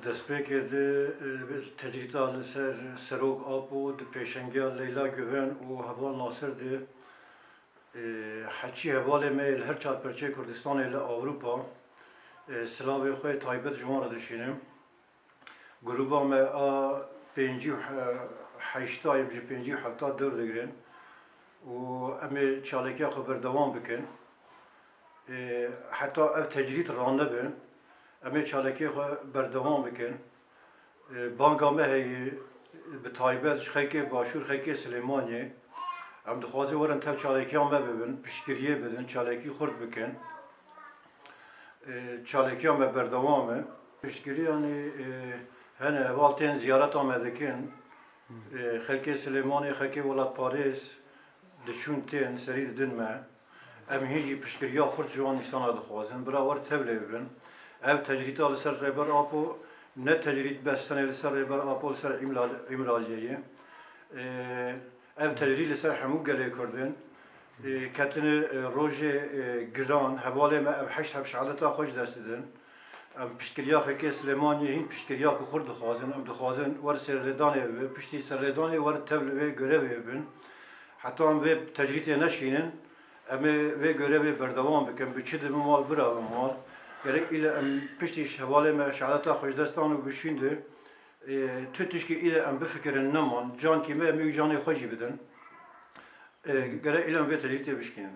destpêkê de tecrîta li ser Serok Apo di pêşengeya Leyla Güven û Heval Nasir de heçî hevalê me li her çarpêçê Kurdistanê li Awropa silavê xwe taybet ji wan re dişînim. Grupa me a pêncî heşta yêm ji pêncî hefta dewr digirin û em ê çalakiya xwe berdewam bikin. Heta ev tecrît ranibe, em ê çalekê xwe berdewam bikin. Banga me heye bi taybet ji xelkê Başûr, xelkê Silêmaniyê. Em dixwazin werin tev çalekiya me bibin, piştgiriyê bidin, çalekî xurt bikin. Çalekiya me berdewam e. Piştgiriyanê hene heval tên ziyareta me dikin. Xelkê Silêmaniyê, xelkê Welat Parêz diçûn tên serî didin me. Em hîn jî piştgiriya xurt ji wan îsana dixwazin. Bira wer tevlê bibin. Ev tecrîta li ser Rêber Apo ne tecrît bestenê li ser Rêber Apo li ser İmraliyeyê. Ev tecrît li ser hemû gelê Kurdin. Ketine rojê giran, hevalê me ev heşt hevşaleta xwe ji dest didin. Em piştgiriya xelkê Silêmaniyê hîn piştgiriya ku xurt dixwazin. Em dixwazin wer serrêdanê bibe, piştî serrêdanê wer tev li vê görevê bibin. Heta em vê tecrîtê neşînin, em ê vê görevê berdewam bikin. Bi çi dibin mal, bira bin mal. Gerek ile em piştî hevalê me şehaleta xwe ji destan û bişînde tu tişkî ile em bifikirin neman, cankî me em ê canê xwe jî bidin. Gerek ile em vê tecrîtê bişkînin.